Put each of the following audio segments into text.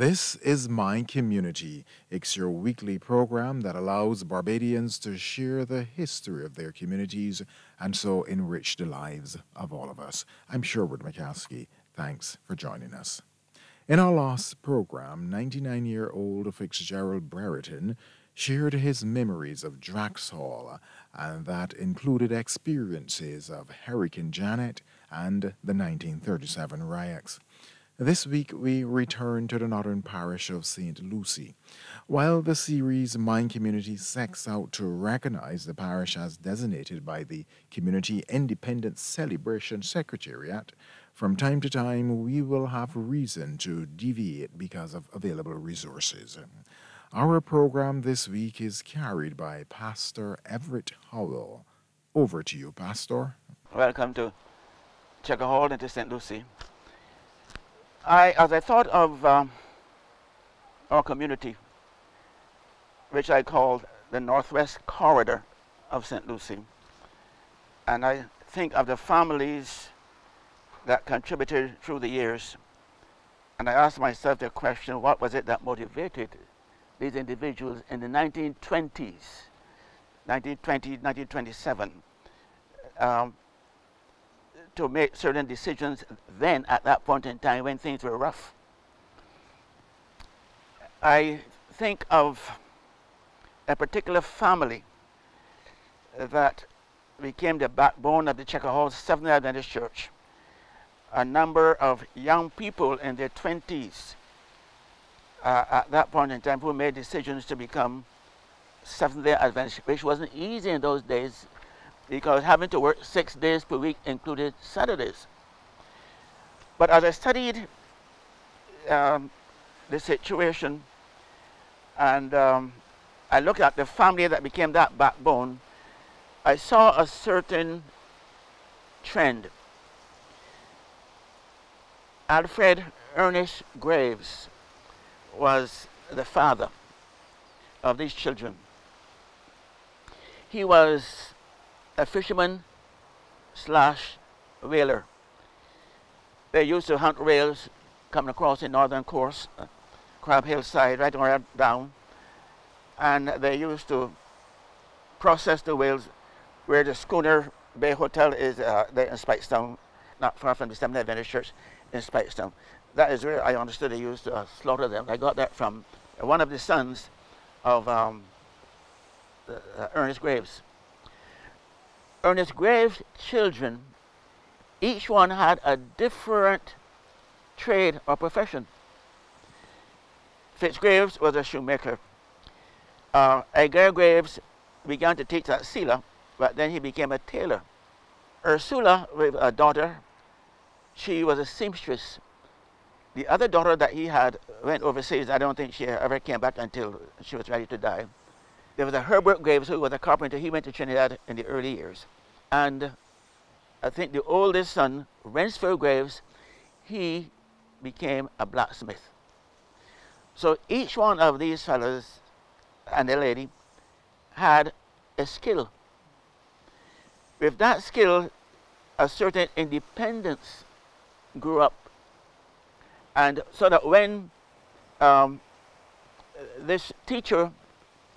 This is My Community. It's your weekly program that allows Barbadians to share the history of their communities and so enrich the lives of all of us. I'm Sherwood McCaskey. Thanks for joining us. In our last program, 99-year-old Fitzgerald Brereton shared his memories of Draxhall, and that included experiences of Hurricane Janet and the 1937 riots. This week, we return to the northern parish of St. Lucie. While the series Mind Community sets out to recognize the parish as designated by the Community Independence Celebration Secretariat, from time to time we will have reason to deviate because of available resources. Our program this week is carried by Pastor Everett Howell. Over to you, Pastor. Welcome to Checker Hall and to St. Lucie. As I thought of our community, which I called the Northwest Corridor of St. Lucie, and I think of the families that contributed through the years, and I asked myself the question, what was it that motivated these individuals in the 1920s, 1920, 1927, to make certain decisions then at that point in time when things were rough. I think of a particular family that became the backbone of the Checker Hall Seventh-day Adventist Church. A number of young people in their 20s at that point in time who made decisions to become Seventh-day Adventists, which wasn't easy in those days, because having to work 6 days per week included Saturdays. But as I studied the situation and I looked at the family that became that backbone, I saw a certain trend. Alfred Ernest Graves was the father of these children. He was a fisherman slash whaler. They used to hunt whales coming across the northern coast, Crab Hill side, right around down, and they used to process the whales where the Schooner Bay Hotel is there in Speightstown, not far from the Seventh-day Adventist Church in Speightstown. That is where I understood they used to slaughter them. I got that from one of the sons of Ernest Graves. Ernest Graves' children, each one had a different trade or profession. Fitzgraves was a shoemaker. Edgar Graves began to teach at Selah, but then he became a tailor. Ursula, with a daughter, she was a seamstress. The other daughter that he had went overseas. I don't think she ever came back until she was ready to die. There was a Herbert Graves who was a carpenter. He went to Trinidad in the early years. And I think the oldest son, Rensford Graves, he became a blacksmith. So each one of these fellows and the lady had a skill. With that skill, a certain independence grew up. And so that when this teacher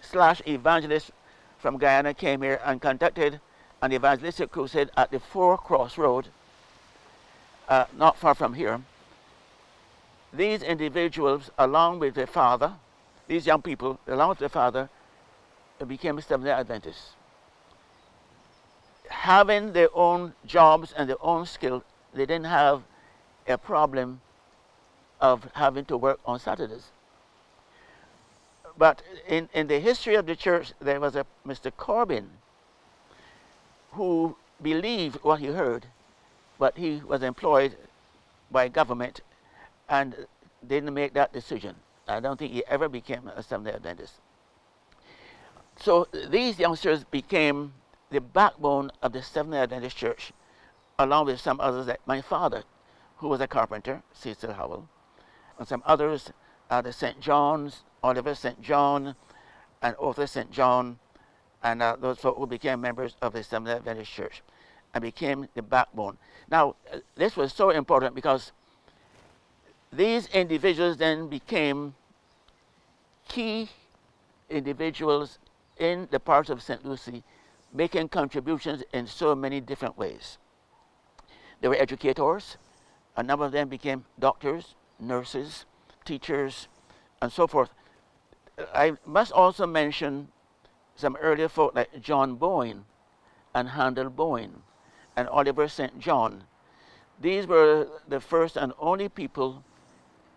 slash evangelist from Guyana came here and conducted an evangelistic crusade at the Four Cross Road, not far from here, these individuals, along with their father, these young people, along with their father, became Seventh-day Adventists. Having their own jobs and their own skill, they didn't have a problem of having to work on Saturdays. But in the history of the church, there was a Mr. Corbin who believed what he heard, but he was employed by government and didn't make that decision. I don't think he ever became a Seventh-day Adventist. So these youngsters became the backbone of the Seventh-day Adventist Church, along with some others, like my father, who was a carpenter, Cecil Howell, and some others, the St. John's, Oliver St. John, and Arthur St. John, and those folk who became members of the Seventh-day Adventist Church and became the backbone. Now, this was so important because These individuals then became key individuals in the parish of St. Lucie, making contributions in so many different ways. They were educators. A number of them became doctors, nurses, teachers, and so forth. I must also mention some earlier folk like John Boyne and Handel Boyne and Oliver St. John. These were the first and only people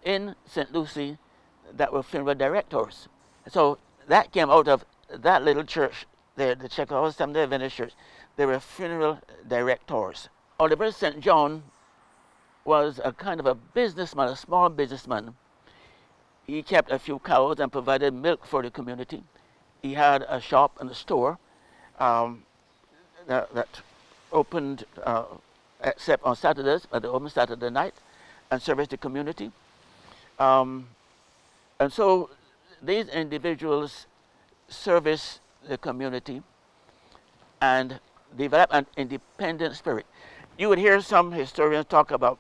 in St. Lucie that were funeral directors. So that came out of that little church there, the Czechoslovak Seventh-day Adventist Church. They were funeral directors. Oliver St. John was a kind of a businessman, a small businessman. He kept a few cows and provided milk for the community. He had a shop and a store that opened except on Saturdays, but they opened Saturday night and serviced the community. And so these individuals service the community and develop an independent spirit. You would hear some historians talk about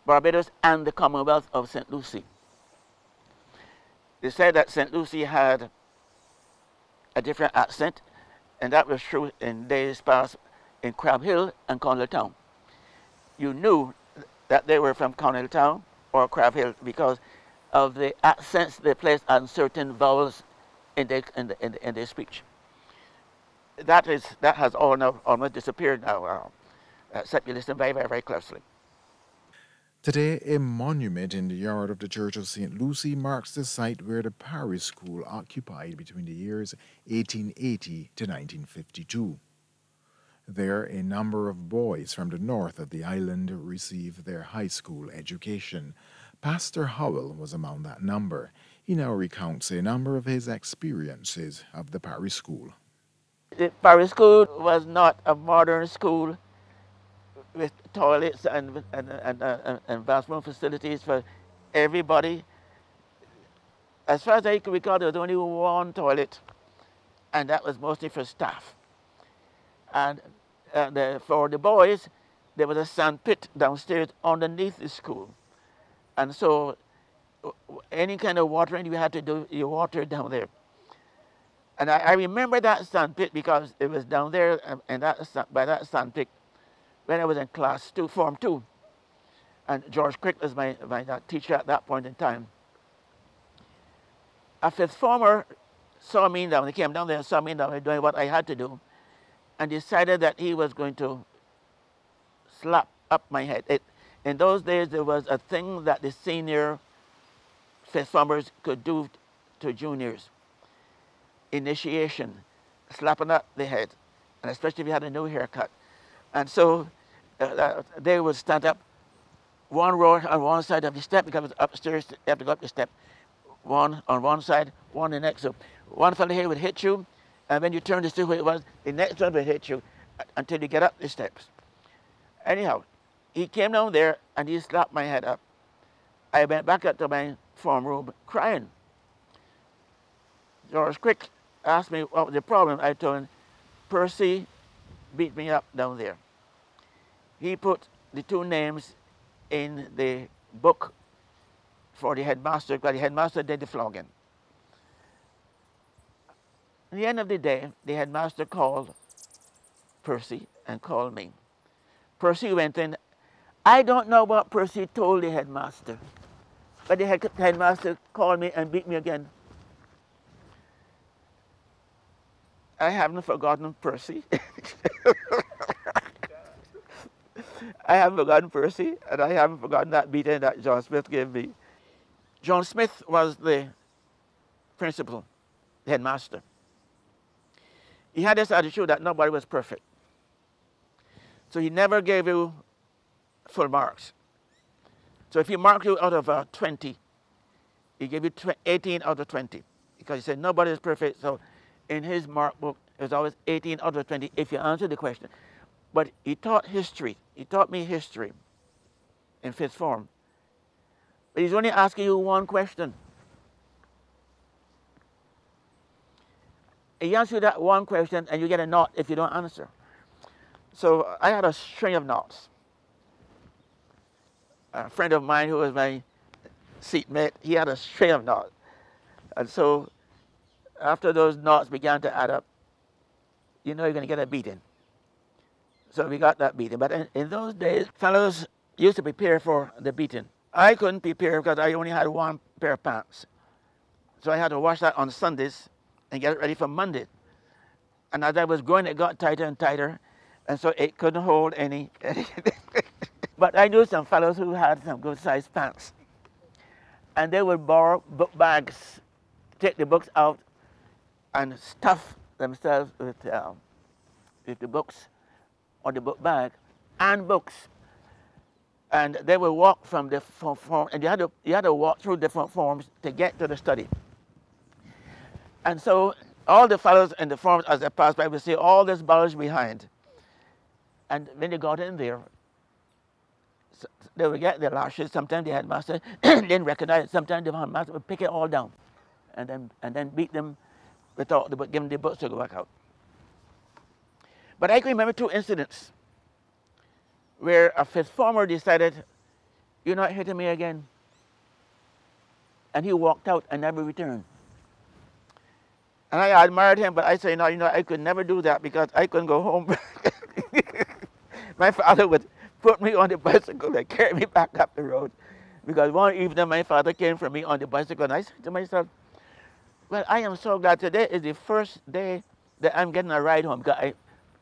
Barbados and the Commonwealth of St. Lucie. They said that St. Lucie had a different accent, and that was true in days past in Crab Hill and Cornwall Town. You knew that they were from Cornwall Town or Crab Hill because of the accents they placed on certain vowels in their speech. That has all now almost disappeared now, except you listen very, very, very closely. Today, a monument in the yard of the Church of St. Lucie marks the site where the parish school occupied between the years 1880 to 1952. There, a number of boys from the north of the island received their high school education. Pastor Howell was among that number. He now recounts a number of his experiences of the parish school. The parish school was not a modern school with toilets and bathroom facilities for everybody. As far as I can recall, there was only one toilet, and that was mostly for staff. And for the boys, there was a sand pit downstairs underneath the school. And so any kind of watering you had to do, you watered down there. And I remember that sand pit because it was down there and by that sand pit when I was in class 2, Form 2. And George Crick was my teacher at that point in time. A fifth former saw me down, he came down there and saw me down there doing what I had to do and decided that he was going to slap up my head. In those days, there was a thing that the senior fifth formers could do to juniors. Initiation, slapping up the head, and especially if you had a new haircut. And so they would stand up one row on one side of the step because it was upstairs, you have to go up the step. One on one side, one on the next. So one fellow here would hit you, and when you turn to see who it was, the next one would hit you until you get up the steps. Anyhow, he came down there and he slapped my head up. I went back up to my form room crying. George Crick asked me what was the problem. I told him, Percy beat me up down there. He put the two names in the book for the headmaster, because the headmaster did the flogging. At the end of the day, the headmaster called Percy and called me. Percy went in. I don't know what Percy told the headmaster, but the headmaster called me and beat me again. I haven't forgotten Percy. I haven't forgotten Percy, and I haven't forgotten that beating that John Smith gave me. John Smith was the principal, the headmaster. He had this attitude that nobody was perfect. So he never gave you full marks. So if he marked you out of 20, he gave you 18 out of 20. Because he said nobody is perfect, so in his mark book, it was always 18 out of 20 if you answered the question. But he taught history. He taught me history in fifth form. But he's only asking you one question. He answers you that one question and you get a naught if you don't answer. So I had a string of naughts. a friend of mine who was my seatmate, he had a string of knots. And so after those knots began to add up, you know you're going to get a beating. So we got that beating. But in those days, fellows used to prepare for the beating. I couldn't prepare because I only had one pair of pants. So I had to wash that on Sundays and get it ready for Monday. And as I was growing, it got tighter and tighter. And so it couldn't hold any. But I knew some fellows who had some good sized pants. And they would borrow book bags, take the books out, and stuff themselves with the books or the book bag and books. And they would walk from the form, and you had to walk through different forms to get to the study. And so all the fellows in the forms, as they passed by, would see all this bulge behind. And when they got in there, they would get their lashes. Sometimes the headmaster didn't recognize it. Sometimes the headmaster would pick it all down and then beat them without giving the books to go back out. But I can remember two incidents where a fifth former decided, "You're not hitting me again." And he walked out and never returned. And I admired him, but I said, no, I could never do that because I couldn't go home. My father would put me on the bicycle and carry me back up the road. Because one evening my father came for me on the bicycle, and I said to myself, well, I am so glad today is the first day that I'm getting a ride home. Because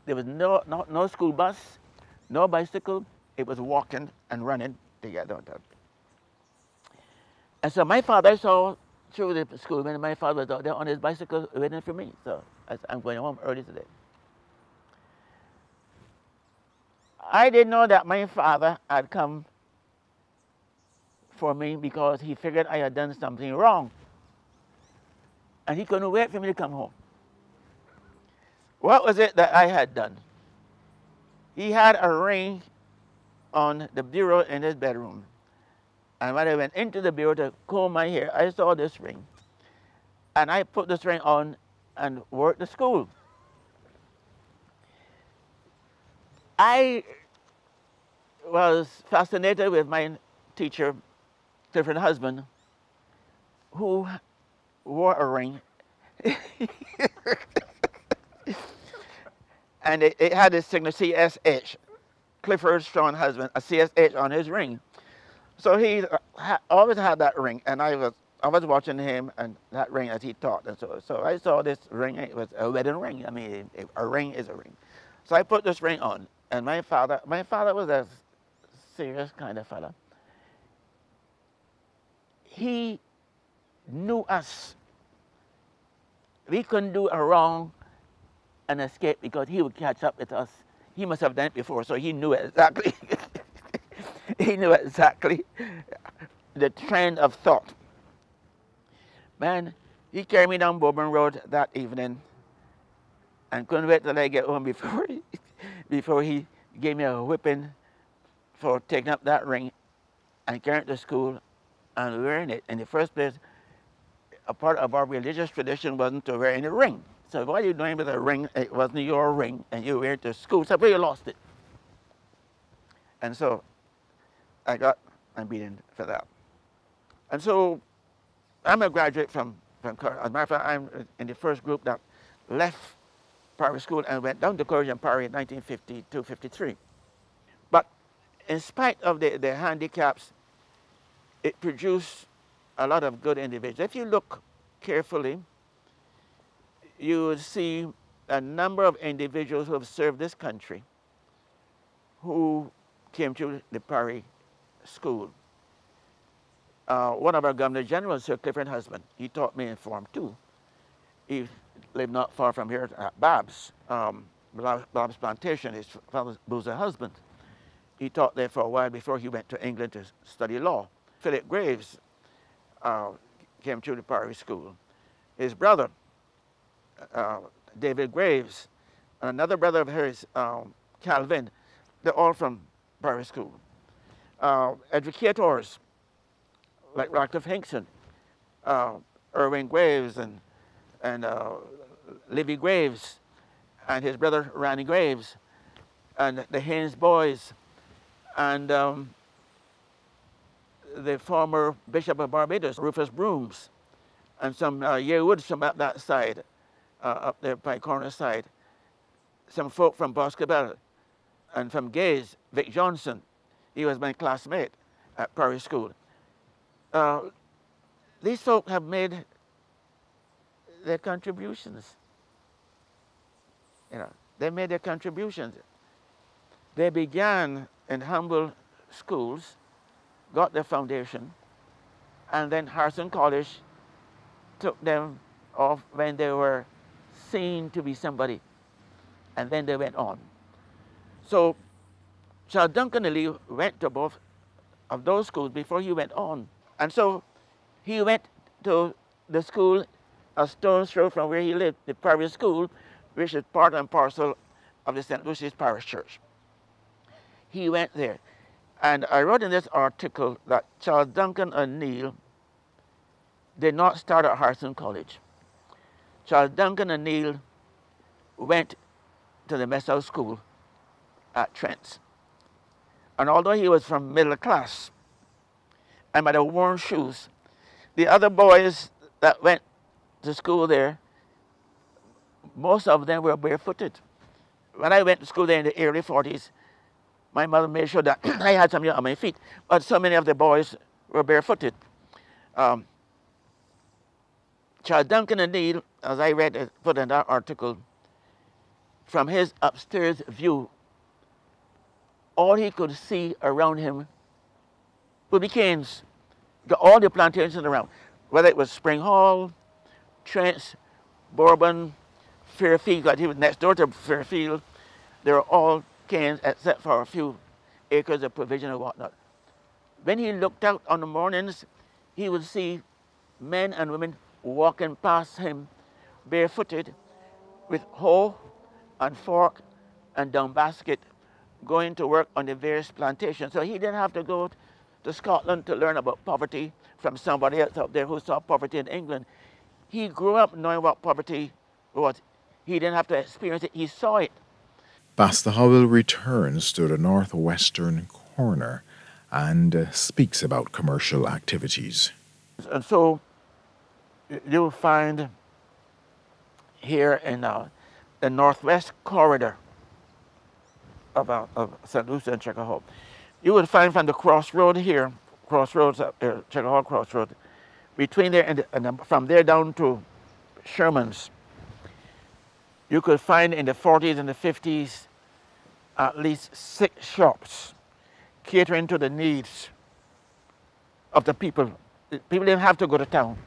there was no school bus, no bicycle. It was walking and running together. And so my father saw through the school when my father was out there on his bicycle waiting for me. So I'm going home early today. I didn't know that my father had come for me because he figured I had done something wrong. And he couldn't wait for me to come home. What was it that I had done? He had a ring on the bureau in his bedroom. And when I went into the bureau to comb my hair, I saw this ring. And I put this ring on and worked the school. I was fascinated with my teacher, Clifford husband, who wore a ring. And it had a signal CSH, Clifford Strong husband, a CSH on his ring. So he always had that ring, and I was watching him and that ring as he taught. And so I saw this ring. It was a wedding ring. I mean, a ring is a ring. So I put this ring on, and my father was a serious kind of fella. He knew us. We couldn't do a wrong and escape because he would catch up with us. He must have done it before, so he knew exactly. He knew exactly the trend of thought. Man, he carried me down Bourbon Road that evening and couldn't wait till I get home before he gave me a whipping for taking up that ring and carrying it to school and wearing it. In the first place, a part of our religious tradition wasn't to wear any ring. So what are you doing with a ring? It wasn't your ring, and you wear it to school. So you lost it. And so I got beaten for that. And so I'm a graduate from Courage. As a matter of fact, I'm in the first group that left Parry School and went down to Courage and Parry in 1952-53. But in spite of the handicaps, it produced a lot of good individuals. If you look carefully, you will see a number of individuals who have served this country who came to the Parry School. One of our Governor Generals, Sir Clifford husband, he taught me in Form 2. He lived not far from here at Babs Plantation, his father's bosom husband. He taught there for a while before he went to England to study law. Philip Graves came to the Parry School. His brother, David Graves, and another brother of hers, Calvin, they're all from Parry School. Educators like Radcliffe Hinkson, Irwin Graves, and Livy Graves, and his brother Randy Graves, and the Haynes boys, and the former Bishop of Barbados, Rufus Brooms, and some Yehwoods from up that side, up there by Corner side. Some folk from Boscobel, and from Gaze, Vic Johnson. He was my classmate at Prairie School. These folk have made their contributions. You know, they made their contributions. They began in humble schools, got their foundation, and then Harrison College took them off when they were seen to be somebody, and then they went on. So Charles Duncan Lee went to both of those schools before he went on. And so he went to the school a stone's throw from where he lived, the Prairie School, which is part and parcel of the St. Lucy's Parish Church. He went there. And I wrote in this article that Charles Duncan O'Neill did not start at Harrison College. Charles Duncan O'Neill went to the Mess House School at Trent. And although he was from middle class and might have worn shoes, the other boys that went to school there, most of them were barefooted. When I went to school there in the early 40s, my mother made sure that I had something on my feet, but so many of the boys were barefooted. Charles Duncan O'Neill, as I read, put in that article, from his upstairs view, all he could see around him would be canes. Got all the plantations around, whether it was Spring Hall, Trent, Bourbon, Fairfield, because he was next door to Fairfield. They were all canes except for a few acres of provision and whatnot. When he looked out on the mornings, he would see men and women walking past him barefooted with hoe and fork and down basket going to work on the various plantations. So he didn't have to go to Scotland to learn about poverty from somebody else out there who saw poverty in England. He grew up knowing what poverty was. He didn't have to experience it, he saw it. Pastor Howell returns to the northwestern corner and speaks about commercial activities. And so you'll find here in the northwest corridor of St. Lucie and Checker Hall, you would find from the crossroad here, crossroads up there, Checker Hall Crossroad, between there and from there down to Sherman's, you could find in the 40s and the 50s at least 6 shops catering to the needs of the people. People didn't have to go to town.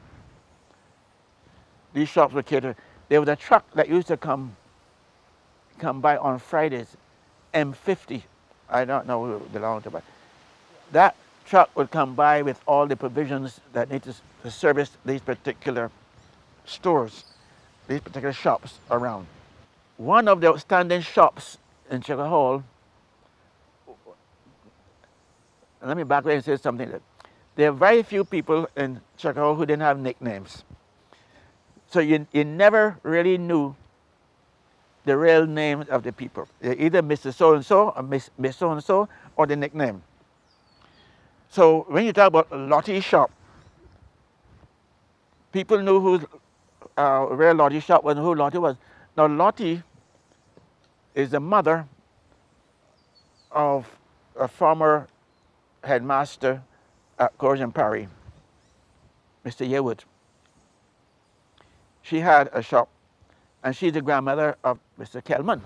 These shops were catered. There was a truck that used to come by on Fridays, M50. I don't know who it belonged to, but that truck would come by with all the provisions that need to service these particular stores, these particular shops around. One of the outstanding shops in Checker Hall, let me back away and say something. There are very few people in Checker Hall who didn't have nicknames. So you never really knew the real names of the people. Either Mr. So-and-so or Miss So-and-so or the nickname. So when you talk about Lottie's shop, people knew who where Lottie's shop was and who Lottie was. Now Lottie is the mother of a former headmaster at Corrigan Parry, Mr. Yewood. She had a shop, and she's the grandmother of Mr. Kelman,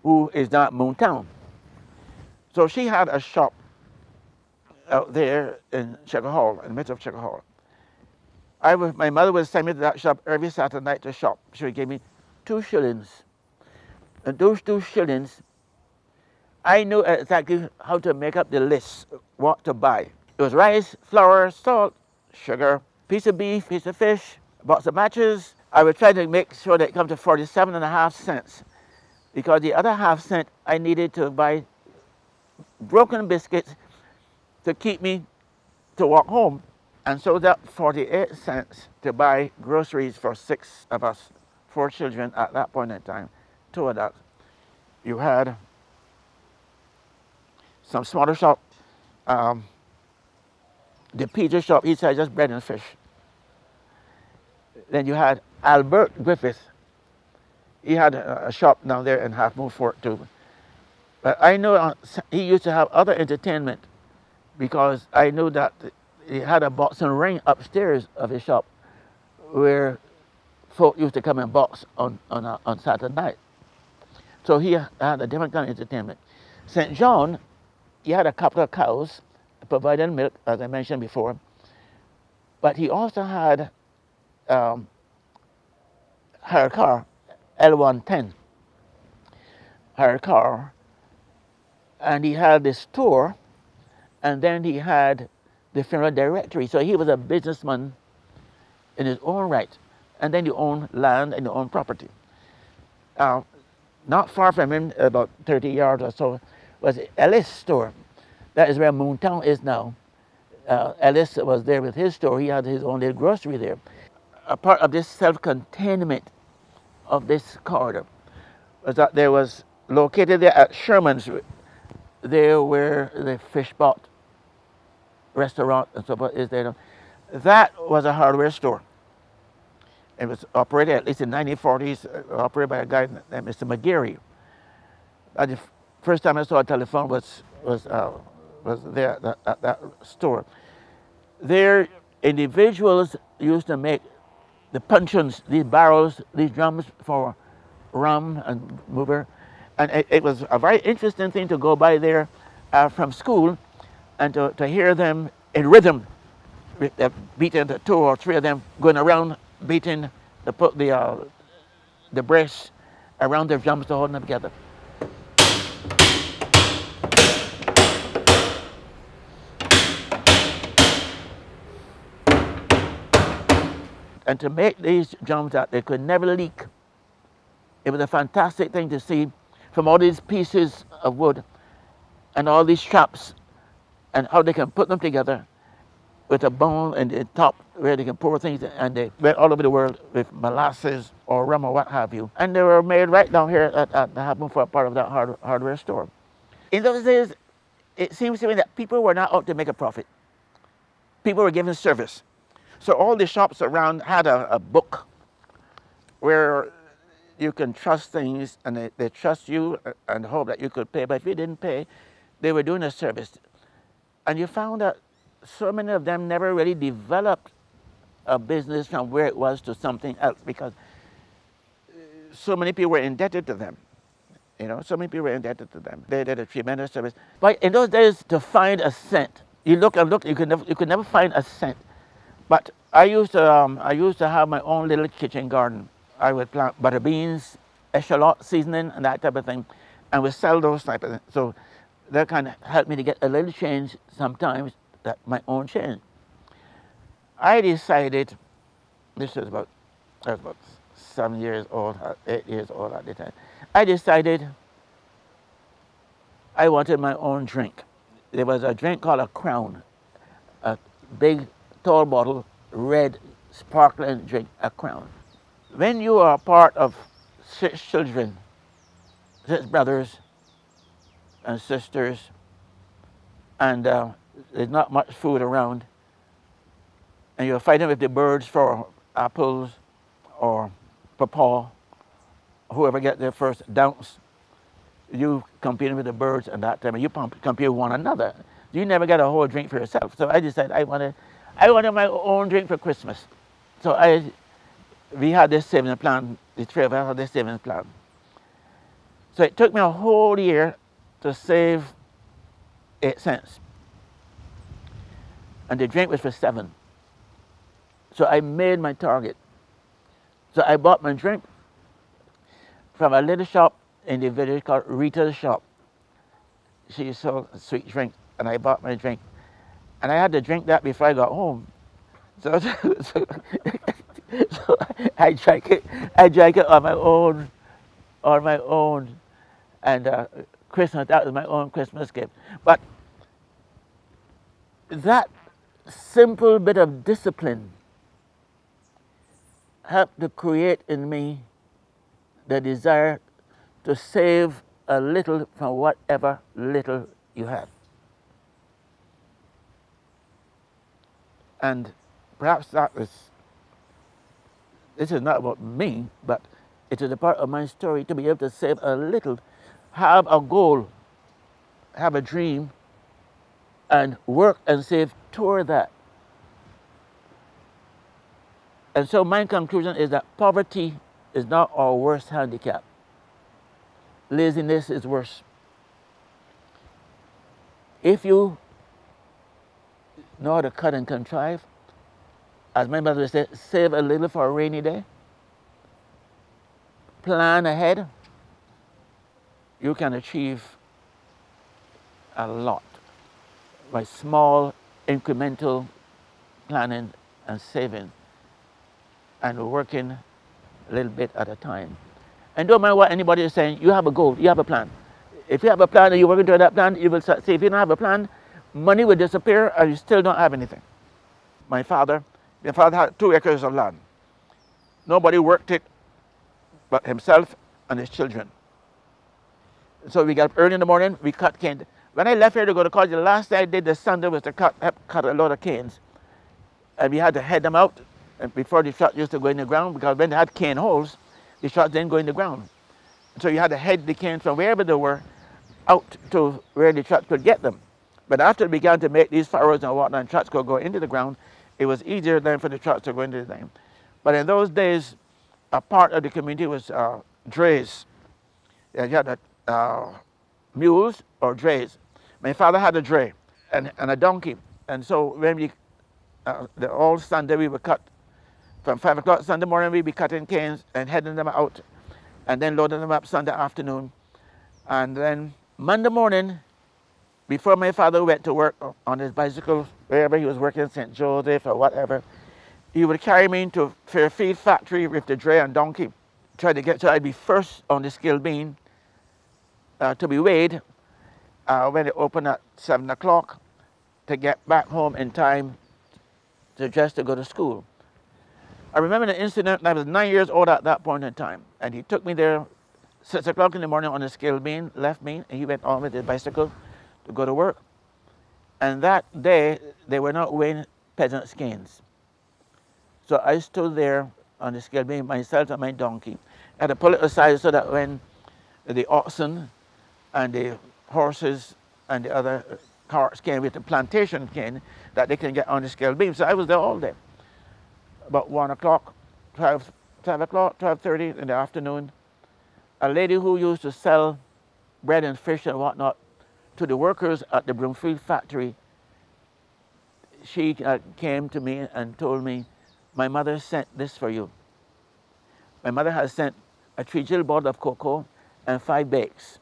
who is now at Moontown. So she had a shop out there in Checker Hall, in the midst of Checker Hall. My mother would send me to that shop every Saturday night to shop. She would give me 2 shillings. And those 2 shillings, I knew exactly how to make up the list, what to buy. It was rice, flour, salt, sugar, piece of beef, piece of fish, a box of matches. I would try to make sure that it comes to 47.5 cents, because the other half cent I needed to buy broken biscuits to keep me to walk home. And so that 48 cents to buy groceries for 6 of us, 4 children at that point in time, 2 adults. You had some smaller shop the Peter shop, he said just bread and fish. Then you had Albert Griffith. He had a shop down there in Half Moon Fort too. But I know he used to have other entertainment because I knew that he had a boxing ring upstairs of his shop where folk used to come and box on Saturday night. So he had a different kind of entertainment. St. John, he had a couple of cows providing milk, as I mentioned before. But he also had her car, L110, her car, and he had this store, and then he had the funeral directory. So he was a businessman in his own right, and then he owned land and he owned property. Not far from him, about 30 yards or so, was Ellis store. That is where Moontown is now. Ellis was there with his store. He had his own little grocery there. A part of this self-containment of this corridor was that there was located there at Sherman's, there where the Fishpot restaurant and so forth is there. That was a hardware store. It was operated, at least in the 1940s, operated by a guy named Mr. McGarry. The first time I saw a telephone was there at that store. There, individuals used to make the puncheons, these barrels, these drums for rum and mover. And it was a very interesting thing to go by there from school and to hear them in rhythm, beating the 2 or 3 of them going around beating the brace around their drums to hold them together. And to make these drums that they could never leak, it was a fantastic thing to see from all these pieces of wood and all these straps and how they can put them together with a bone in the top where they can pour things, and they went all over the world with molasses or rum or what have you. And they were made right down here at the Half Moon Fort part of that hardware store. In those days, it seems to me that people were not out to make a profit. People were giving service. So all the shops around had a book where you can trust things, and they trust you and hope that you could pay. But if you didn't pay, they were doing a service. And you found that so many of them never really developed a business from where it was to something else because so many people were indebted to them. You know, so many people were indebted to them. They did a tremendous service. But in those days, to find a cent, you look and look, you could never find a cent. But I used to have my own little kitchen garden. I would plant butter beans, echalot seasoning, and that type of thing, and would sell those type of things. So that kind of helped me to get a little change sometimes, that my own change. I decided, I was about 7 years old, 8 years old at the time. I decided I wanted my own drink. There was a drink called a Crown, a big, tall bottle, red, sparkling drink, a Crown. When you are part of 6 children, 6 brothers and sisters, and there's not much food around, and you're fighting with the birds for apples or pawpaw, whoever gets their first dance, you competing with the birds and that time, and you compete with one another. You never get a whole drink for yourself. So I decided I wanted my own drink for Christmas. So we had this savings plan, the 3 of us had this savings plan. So it took me a whole year to save 8 cents. And the drink was for 7. So I made my target. So I bought my drink from a little shop in the village called Rita's Shop. She sold a sweet drink, and I bought my drink. And I had to drink that before I got home. So I drank it on my own, and Christmas, that was my own Christmas gift. But that simple bit of discipline helped to create in me the desire to save a little from whatever little you had. And perhaps this is not about me, but it is a part of my story to be able to save a little, have a goal, have a dream, and work and save toward that. And so my conclusion is that poverty is not our worst handicap. Laziness is worse. If you know how to cut and contrive, as my mother would say, save a little for a rainy day, plan ahead, you can achieve a lot by small incremental planning and saving and working a little bit at a time. And don't mind what anybody is saying, you have a goal, you have a plan. If you have a plan and you're working toward that plan, you will succeed. If you don't have a plan, money will disappear and you still don't have anything. My father had 2 acres of land. Nobody worked it but himself and his children. So we got up early in the morning, we cut cane. When I left here to go to college, the last thing I did this Sunday was to cut a lot of canes. And we had to head them out before the shots used to go in the ground, because when they had cane holes, the shots didn't go in the ground. So you had to head the canes from wherever they were out to where the shots could get them. But after we began to make these furrows and whatnot, and shots could go into the ground, it was easier then for the shots to go into the thing. But in those days, a part of the community was drays. You had mules or drays. My father had a dray and a donkey. And so when we, all Sunday we would cut, from 5 o'clock Sunday morning we'd be cutting canes and heading them out and then loading them up Sunday afternoon. And then Monday morning, before my father went to work on his bicycle, wherever he was working, St. Joseph or whatever, he would carry me into Fairfield factory with the dray and donkey, try to get, so I'd be first on the scale beam to be weighed when it opened at 7 o'clock to get back home in time to just to go to school. I remember the incident. I was 9 years old at that point in time, and he took me there 6 o'clock in the morning on the scale beam, left me, and he went on with his bicycle to go to work. And that day, they were not weighing peasants' canes. So I stood there on the scale beam, myself and my donkey. I had to pull it aside so that when the oxen and the horses and the other carts came with the plantation cane, that they can get on the scale beam. So I was there all day. About 1 o'clock, 12 o'clock, 12:30 in the afternoon, a lady who used to sell bread and fish and whatnot to the workers at the Broomfield factory, she came to me and told me, my mother sent this for you. My mother has sent a 3-gill bottle of cocoa and 5 bakes.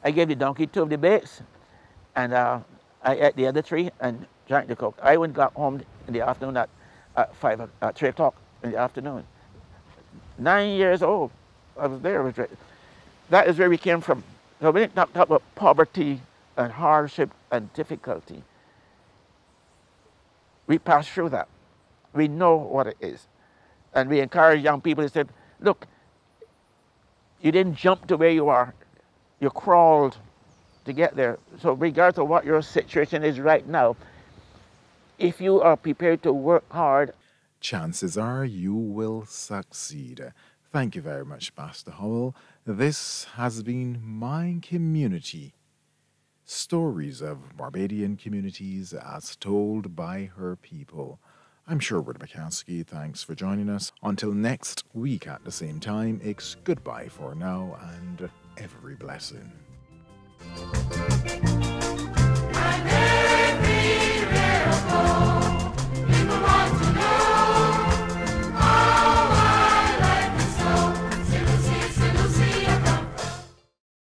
I gave the donkey 2 of the bakes, and I ate the other 3 and drank the coke. I went got home in the afternoon at 3 o'clock in the afternoon. 9 years old, I was there. That is where we came from. So we didn't talk about poverty and hardship and difficulty. We passed through that. We know what it is. And we encourage young people to say, look, you didn't jump to where you are. You crawled to get there. So regardless of what your situation is right now, if you are prepared to work hard, chances are you will succeed. Thank you very much, Pastor Howell. This has been My Community. Stories of Barbadian communities as told by her people. I'm Sherwood McCaskey. Thanks for joining us. Until next week at the same time, it's goodbye for now and every blessing.